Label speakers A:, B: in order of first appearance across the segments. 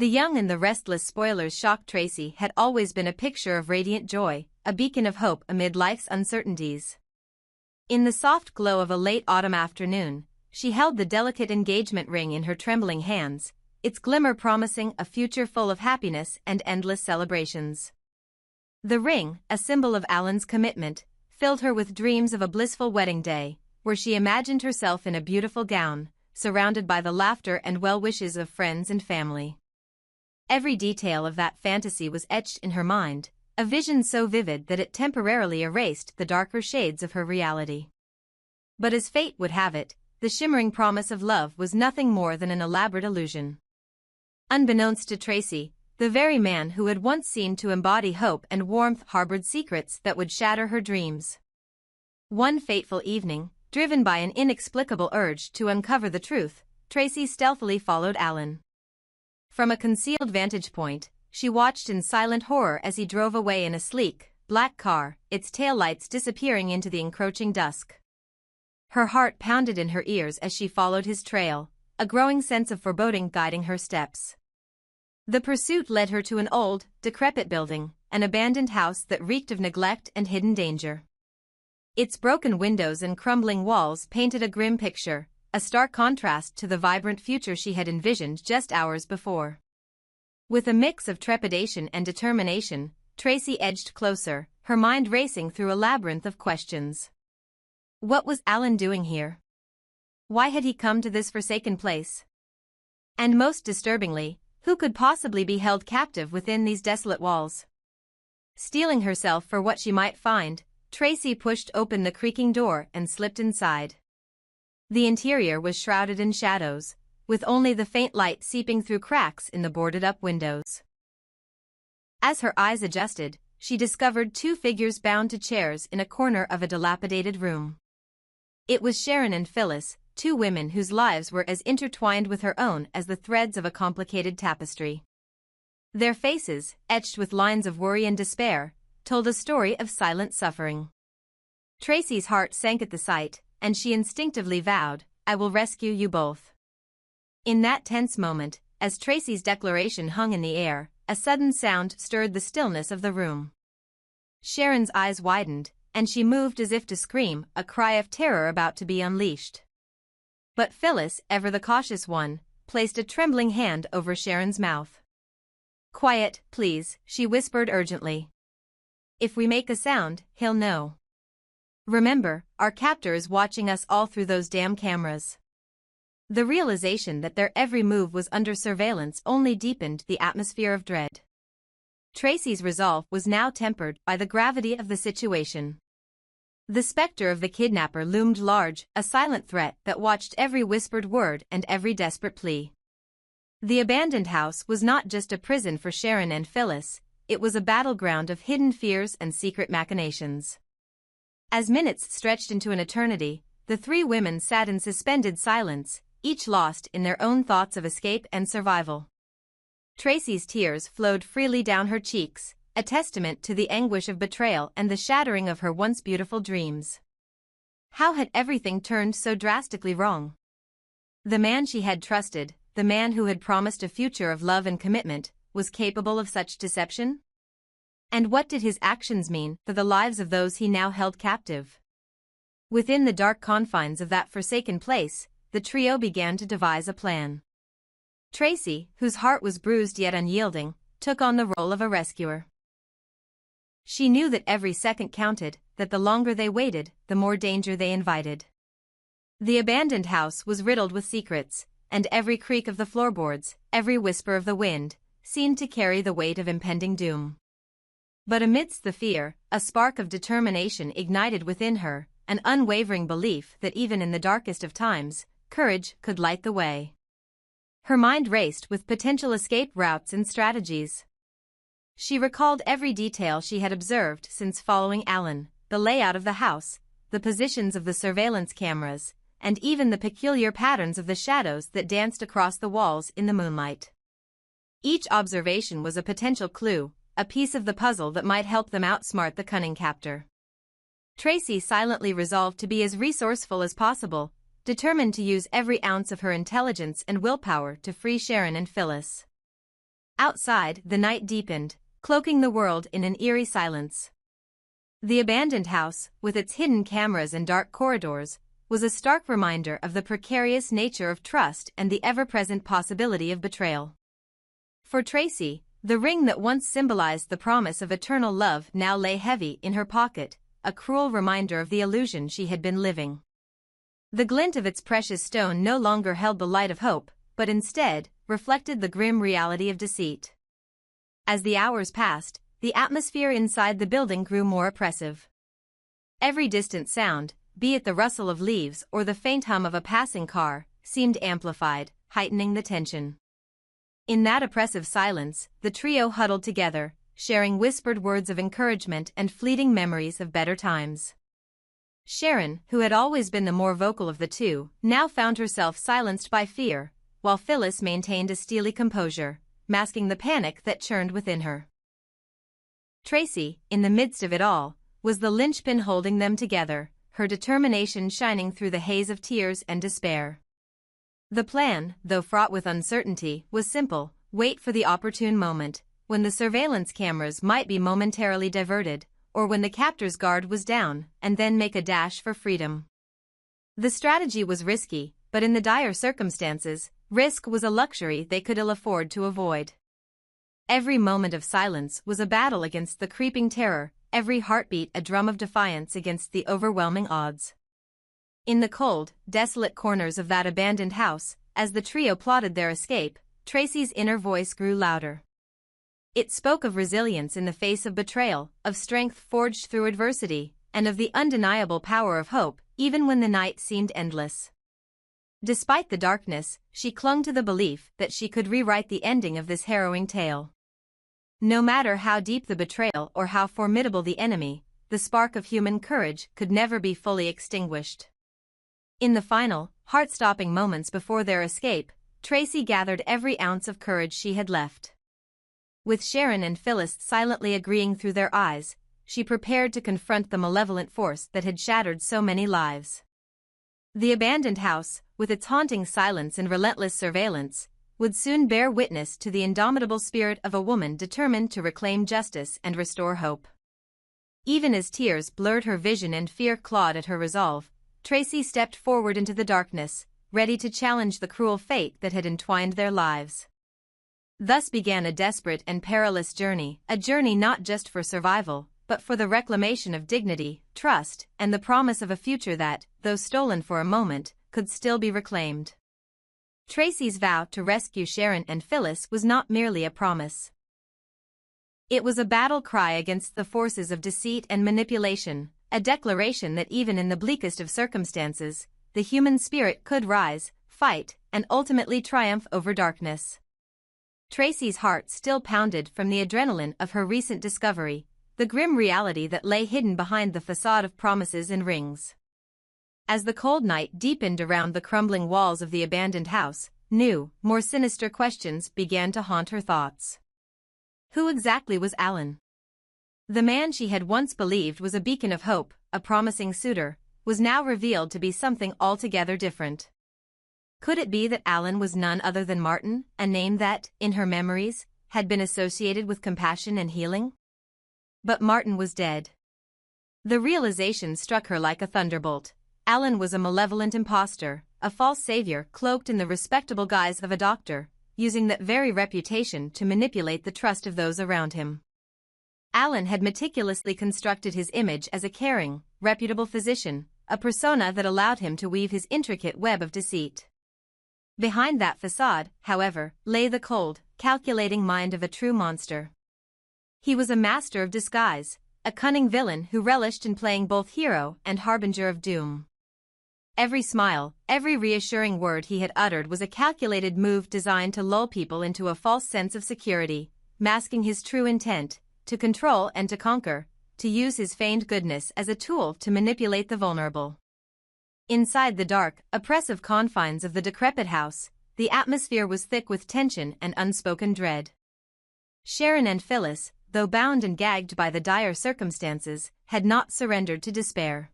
A: The young and the restless spoilers shocked Traci had always been a picture of radiant joy, a beacon of hope amid life's uncertainties. In the soft glow of a late autumn afternoon, she held the delicate engagement ring in her trembling hands, its glimmer promising a future full of happiness and endless celebrations. The ring, a symbol of Alan's commitment, filled her with dreams of a blissful wedding day, where she imagined herself in a beautiful gown, surrounded by the laughter and well wishes of friends and family. Every detail of that fantasy was etched in her mind, a vision so vivid that it temporarily erased the darker shades of her reality. But as fate would have it, the shimmering promise of love was nothing more than an elaborate illusion. Unbeknownst to Traci, the very man who had once seemed to embody hope and warmth harbored secrets that would shatter her dreams. One fateful evening, driven by an inexplicable urge to uncover the truth, Traci stealthily followed Alan. From a concealed vantage point, she watched in silent horror as he drove away in a sleek, black car, its taillights disappearing into the encroaching dusk. Her heart pounded in her ears as she followed his trail, a growing sense of foreboding guiding her steps. The pursuit led her to an old, decrepit building, an abandoned house that reeked of neglect and hidden danger. Its broken windows and crumbling walls painted a grim picture, a stark contrast to the vibrant future she had envisioned just hours before. With a mix of trepidation and determination, Traci edged closer, her mind racing through a labyrinth of questions. What was Alan doing here? Why had he come to this forsaken place? And most disturbingly, who could possibly be held captive within these desolate walls? Steeling herself for what she might find, Traci pushed open the creaking door and slipped inside. The interior was shrouded in shadows, with only the faint light seeping through cracks in the boarded-up windows. As her eyes adjusted, she discovered two figures bound to chairs in a corner of a dilapidated room. It was Sharon and Phyllis, two women whose lives were as intertwined with her own as the threads of a complicated tapestry. Their faces, etched with lines of worry and despair, told a story of silent suffering. Traci's heart sank at the sight, and she instinctively vowed, "I will rescue you both." In that tense moment, as Traci's declaration hung in the air, a sudden sound stirred the stillness of the room. Sharon's eyes widened, and she moved as if to scream, a cry of terror about to be unleashed. But Phyllis, ever the cautious one, placed a trembling hand over Sharon's mouth. "Quiet, please," she whispered urgently. "If we make a sound, he'll know. Remember, our captor is watching us all through those damn cameras." The realization that their every move was under surveillance only deepened the atmosphere of dread. Traci's resolve was now tempered by the gravity of the situation. The specter of the kidnapper loomed large, a silent threat that watched every whispered word and every desperate plea. The abandoned house was not just a prison for Sharon and Phyllis, it was a battleground of hidden fears and secret machinations. As minutes stretched into an eternity, the three women sat in suspended silence, each lost in their own thoughts of escape and survival. Traci's tears flowed freely down her cheeks, a testament to the anguish of betrayal and the shattering of her once beautiful dreams. How had everything turned so drastically wrong? The man she had trusted, the man who had promised a future of love and commitment, was capable of such deception? And what did his actions mean for the lives of those he now held captive? Within the dark confines of that forsaken place, the trio began to devise a plan. Traci, whose heart was bruised yet unyielding, took on the role of a rescuer. She knew that every second counted, that the longer they waited, the more danger they invited. The abandoned house was riddled with secrets, and every creak of the floorboards, every whisper of the wind, seemed to carry the weight of impending doom. But amidst the fear, a spark of determination ignited within her, an unwavering belief that even in the darkest of times, courage could light the way. Her mind raced with potential escape routes and strategies. She recalled every detail she had observed since following Alan, the layout of the house, the positions of the surveillance cameras, and even the peculiar patterns of the shadows that danced across the walls in the moonlight. Each observation was a potential clue, a piece of the puzzle that might help them outsmart the cunning captor. Traci silently resolved to be as resourceful as possible, determined to use every ounce of her intelligence and willpower to free Sharon and Phyllis. Outside, the night deepened, cloaking the world in an eerie silence. The abandoned house, with its hidden cameras and dark corridors, was a stark reminder of the precarious nature of trust and the ever-present possibility of betrayal. For Traci, the ring that once symbolized the promise of eternal love now lay heavy in her pocket, a cruel reminder of the illusion she had been living. The glint of its precious stone no longer held the light of hope, but instead reflected the grim reality of deceit. As the hours passed, the atmosphere inside the building grew more oppressive. Every distant sound, be it the rustle of leaves or the faint hum of a passing car, seemed amplified, heightening the tension. In that oppressive silence, the trio huddled together, sharing whispered words of encouragement and fleeting memories of better times. Sharon, who had always been the more vocal of the two, now found herself silenced by fear, while Phyllis maintained a steely composure, masking the panic that churned within her. Traci, in the midst of it all, was the linchpin holding them together, her determination shining through the haze of tears and despair. The plan, though fraught with uncertainty, was simple: wait for the opportune moment, when the surveillance cameras might be momentarily diverted, or when the captor's guard was down, and then make a dash for freedom. The strategy was risky, but in the dire circumstances, risk was a luxury they could ill afford to avoid. Every moment of silence was a battle against the creeping terror, every heartbeat a drum of defiance against the overwhelming odds. In the cold, desolate corners of that abandoned house, as the trio plotted their escape, Traci's inner voice grew louder. It spoke of resilience in the face of betrayal, of strength forged through adversity, and of the undeniable power of hope, even when the night seemed endless. Despite the darkness, she clung to the belief that she could rewrite the ending of this harrowing tale. No matter how deep the betrayal or how formidable the enemy, the spark of human courage could never be fully extinguished. In the final, heart-stopping moments before their escape, Traci gathered every ounce of courage she had left. With Sharon and Phyllis silently agreeing through their eyes, she prepared to confront the malevolent force that had shattered so many lives. The abandoned house, with its haunting silence and relentless surveillance, would soon bear witness to the indomitable spirit of a woman determined to reclaim justice and restore hope. Even as tears blurred her vision and fear clawed at her resolve, Traci stepped forward into the darkness, ready to challenge the cruel fate that had entwined their lives. Thus began a desperate and perilous journey, a journey not just for survival, but for the reclamation of dignity, trust, and the promise of a future that, though stolen for a moment, could still be reclaimed. Traci's vow to rescue Sharon and Phyllis was not merely a promise. It was a battle cry against the forces of deceit and manipulation, a declaration that even in the bleakest of circumstances, the human spirit could rise, fight, and ultimately triumph over darkness. Traci's heart still pounded from the adrenaline of her recent discovery, the grim reality that lay hidden behind the facade of promises and rings. As the cold night deepened around the crumbling walls of the abandoned house, new, more sinister questions began to haunt her thoughts. Who exactly was Alan? The man she had once believed was a beacon of hope, a promising suitor, was now revealed to be something altogether different. Could it be that Alan was none other than Martin, a name that, in her memories, had been associated with compassion and healing? But Martin was dead. The realization struck her like a thunderbolt. Alan was a malevolent impostor, a false savior cloaked in the respectable guise of a doctor, using that very reputation to manipulate the trust of those around him. Alan had meticulously constructed his image as a caring, reputable physician, a persona that allowed him to weave his intricate web of deceit. Behind that facade, however, lay the cold, calculating mind of a true monster. He was a master of disguise, a cunning villain who relished in playing both hero and harbinger of doom. Every smile, every reassuring word he had uttered was a calculated move designed to lull people into a false sense of security, masking his true intent, to control and to conquer, to use his feigned goodness as a tool to manipulate the vulnerable. Inside the dark, oppressive confines of the decrepit house, the atmosphere was thick with tension and unspoken dread. Sharon and Phyllis, though bound and gagged by the dire circumstances, had not surrendered to despair.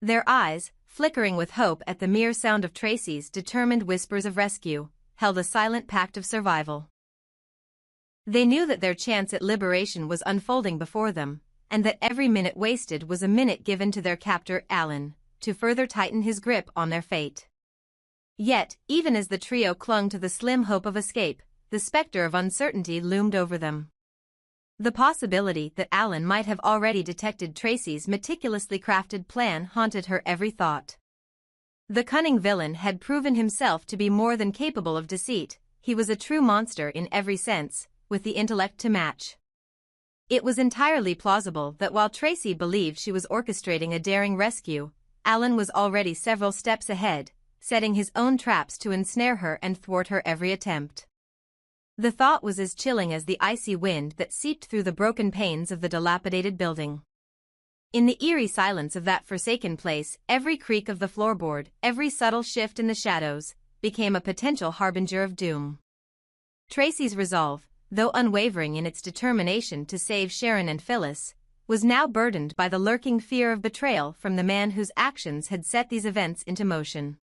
A: Their eyes, flickering with hope at the mere sound of Traci's determined whispers of rescue, held a silent pact of survival. They knew that their chance at liberation was unfolding before them, and that every minute wasted was a minute given to their captor, Alan, to further tighten his grip on their fate. Yet, even as the trio clung to the slim hope of escape, the specter of uncertainty loomed over them. The possibility that Alan might have already detected Traci's meticulously crafted plan haunted her every thought. The cunning villain had proven himself to be more than capable of deceit. He was a true monster in every sense, with the intellect to match. It was entirely plausible that while Traci believed she was orchestrating a daring rescue, Alan was already several steps ahead, setting his own traps to ensnare her and thwart her every attempt. The thought was as chilling as the icy wind that seeped through the broken panes of the dilapidated building. In the eerie silence of that forsaken place, every creak of the floorboard, every subtle shift in the shadows, became a potential harbinger of doom. Traci's resolve, though unwavering in its determination to save Sharon and Phyllis, was now burdened by the lurking fear of betrayal from the man whose actions had set these events into motion.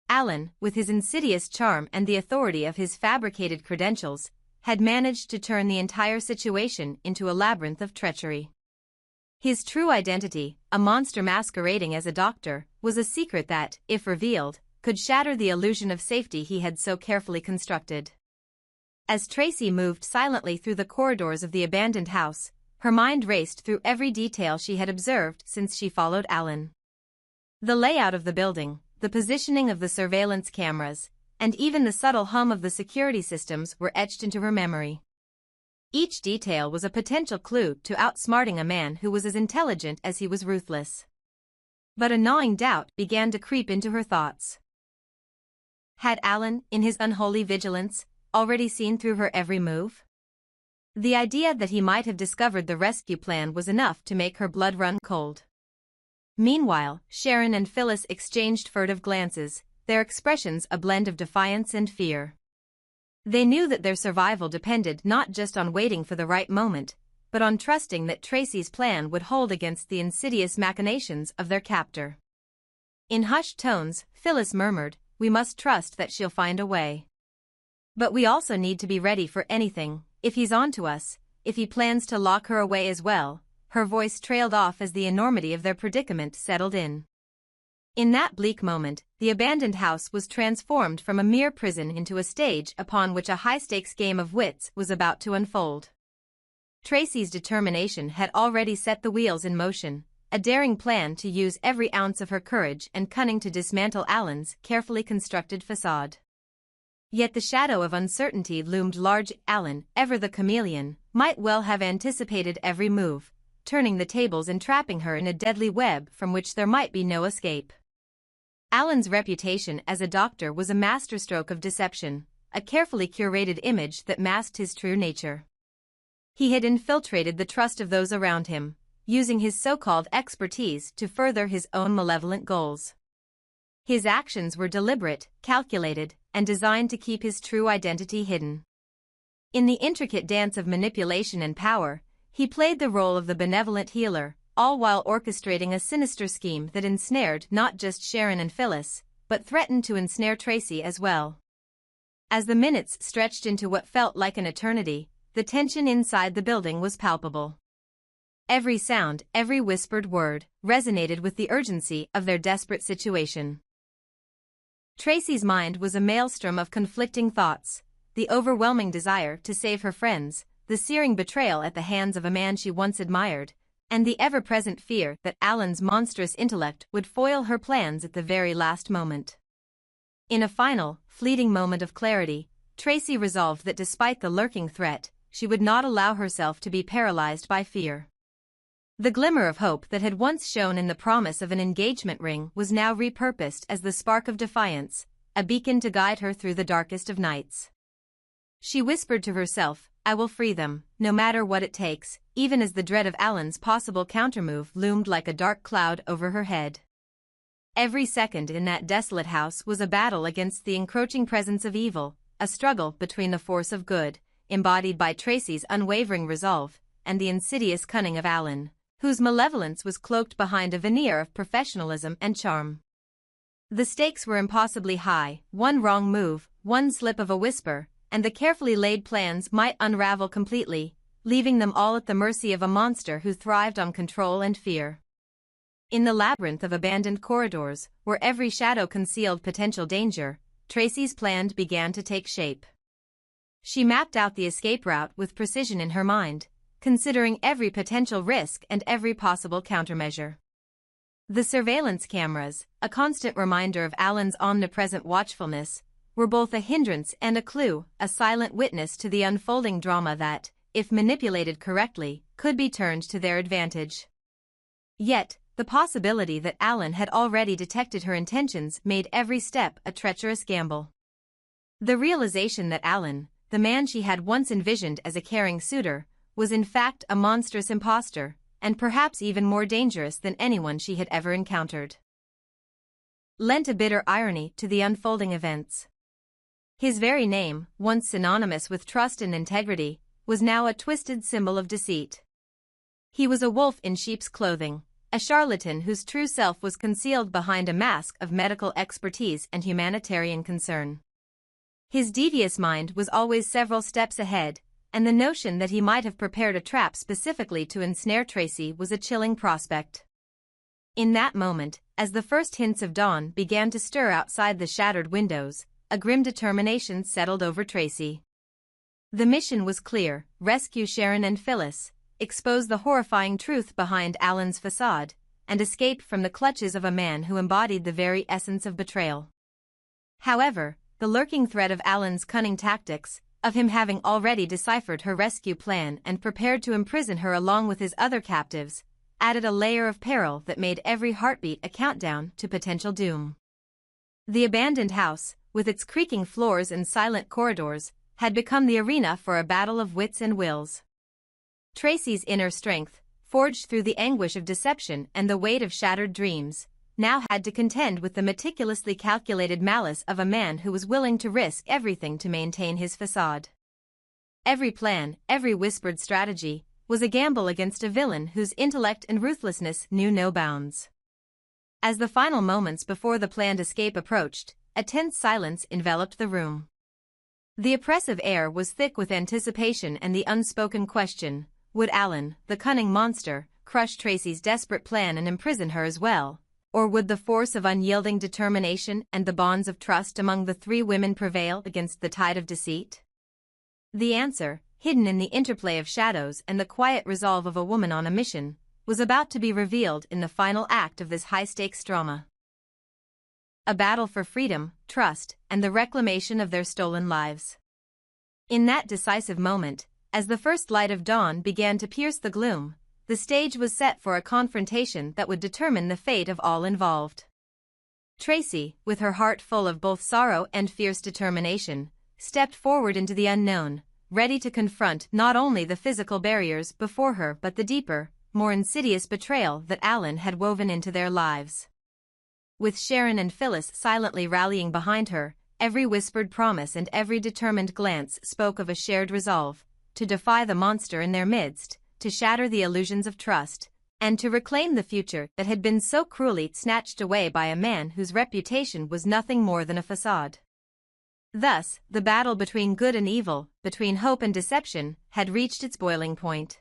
A: Alan, with his insidious charm and the authority of his fabricated credentials, had managed to turn the entire situation into a labyrinth of treachery. His true identity, a monster masquerading as a doctor, was a secret that, if revealed, could shatter the illusion of safety he had so carefully constructed. As Traci moved silently through the corridors of the abandoned house, her mind raced through every detail she had observed since she followed Alan. The layout of the building, the positioning of the surveillance cameras, and even the subtle hum of the security systems were etched into her memory. Each detail was a potential clue to outsmarting a man who was as intelligent as he was ruthless. But a gnawing doubt began to creep into her thoughts. Had Alan, in his unholy vigilance, already seen through her every move? The idea that he might have discovered the rescue plan was enough to make her blood run cold. Meanwhile, Sharon and Phyllis exchanged furtive glances, their expressions a blend of defiance and fear. They knew that their survival depended not just on waiting for the right moment, but on trusting that Traci's plan would hold against the insidious machinations of their captor. In hushed tones, Phyllis murmured, "We must trust that she'll find a way. But we also need to be ready for anything, if he's onto us, if he plans to lock her away as well." Her voice trailed off as the enormity of their predicament settled in. In that bleak moment, the abandoned house was transformed from a mere prison into a stage upon which a high-stakes game of wits was about to unfold. Traci's determination had already set the wheels in motion, a daring plan to use every ounce of her courage and cunning to dismantle Alan's carefully constructed facade. Yet the shadow of uncertainty loomed large. Alan, ever the chameleon, might well have anticipated every move, turning the tables and trapping her in a deadly web from which there might be no escape. Alan's reputation as a doctor was a masterstroke of deception, a carefully curated image that masked his true nature. He had infiltrated the trust of those around him, using his so-called expertise to further his own malevolent goals. His actions were deliberate, calculated, and designed to keep his true identity hidden. In the intricate dance of manipulation and power, he played the role of the benevolent healer, all while orchestrating a sinister scheme that ensnared not just Sharon and Phyllis, but threatened to ensnare Traci as well. As the minutes stretched into what felt like an eternity, the tension inside the building was palpable. Every sound, every whispered word, resonated with the urgency of their desperate situation. Traci's mind was a maelstrom of conflicting thoughts, the overwhelming desire to save her friends, the searing betrayal at the hands of a man she once admired, and the ever-present fear that Alan's monstrous intellect would foil her plans at the very last moment. In a final, fleeting moment of clarity, Traci resolved that despite the lurking threat, she would not allow herself to be paralyzed by fear. The glimmer of hope that had once shone in the promise of an engagement ring was now repurposed as the spark of defiance, a beacon to guide her through the darkest of nights. She whispered to herself, "I will free them, no matter what it takes," even as the dread of Alan's possible countermove loomed like a dark cloud over her head. Every second in that desolate house was a battle against the encroaching presence of evil, a struggle between the force of good, embodied by Traci's unwavering resolve, and the insidious cunning of Alan, whose malevolence was cloaked behind a veneer of professionalism and charm. The stakes were impossibly high, one wrong move, one slip of a whisper, and the carefully laid plans might unravel completely, leaving them all at the mercy of a monster who thrived on control and fear. In the labyrinth of abandoned corridors, where every shadow concealed potential danger, Traci's plan began to take shape. She mapped out the escape route with precision in her mind, considering every potential risk and every possible countermeasure. The surveillance cameras, a constant reminder of Alan's omnipresent watchfulness, were both a hindrance and a clue, a silent witness to the unfolding drama that, if manipulated correctly, could be turned to their advantage. Yet, the possibility that Alan had already detected her intentions made every step a treacherous gamble. The realization that Alan, the man she had once envisioned as a caring suitor, was in fact a monstrous imposter, and perhaps even more dangerous than anyone she had ever encountered, lent a bitter irony to the unfolding events. His very name, once synonymous with trust and integrity, was now a twisted symbol of deceit. He was a wolf in sheep's clothing, a charlatan whose true self was concealed behind a mask of medical expertise and humanitarian concern. His devious mind was always several steps ahead, and the notion that he might have prepared a trap specifically to ensnare Traci was a chilling prospect. In that moment, as the first hints of dawn began to stir outside the shattered windows, a grim determination settled over Traci. The mission was clear: rescue Sharon and Phyllis, expose the horrifying truth behind Alan's facade, and escape from the clutches of a man who embodied the very essence of betrayal. However, the lurking threat of Alan's cunning tactics, of him having already deciphered her rescue plan and prepared to imprison her along with his other captives, added a layer of peril that made every heartbeat a countdown to potential doom. The abandoned house, with its creaking floors and silent corridors, had become the arena for a battle of wits and wills. Traci's inner strength, forged through the anguish of deception and the weight of shattered dreams, now had to contend with the meticulously calculated malice of a man who was willing to risk everything to maintain his facade. Every plan, every whispered strategy, was a gamble against a villain whose intellect and ruthlessness knew no bounds. As the final moments before the planned escape approached, a tense silence enveloped the room. The oppressive air was thick with anticipation and the unspoken question: would Alan, the cunning monster, crush Traci's desperate plan and imprison her as well? Or would the force of unyielding determination and the bonds of trust among the three women prevail against the tide of deceit? The answer, hidden in the interplay of shadows and the quiet resolve of a woman on a mission, was about to be revealed in the final act of this high-stakes drama. A battle for freedom, trust, and the reclamation of their stolen lives. In that decisive moment, as the first light of dawn began to pierce the gloom, the stage was set for a confrontation that would determine the fate of all involved. Traci, with her heart full of both sorrow and fierce determination, stepped forward into the unknown, ready to confront not only the physical barriers before her but the deeper, more insidious betrayal that Alan had woven into their lives. With Sharon and Phyllis silently rallying behind her, every whispered promise and every determined glance spoke of a shared resolve to defy the monster in their midst, to shatter the illusions of trust, and to reclaim the future that had been so cruelly snatched away by a man whose reputation was nothing more than a facade. Thus, the battle between good and evil, between hope and deception, had reached its boiling point.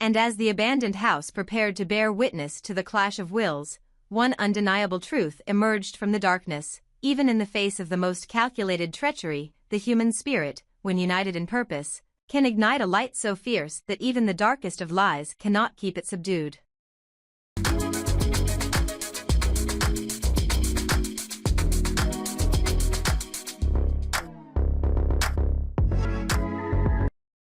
A: And as the abandoned house prepared to bear witness to the clash of wills, one undeniable truth emerged from the darkness: even in the face of the most calculated treachery, the human spirit, when united in purpose, can ignite a light so fierce that even the darkest of lies cannot keep it subdued.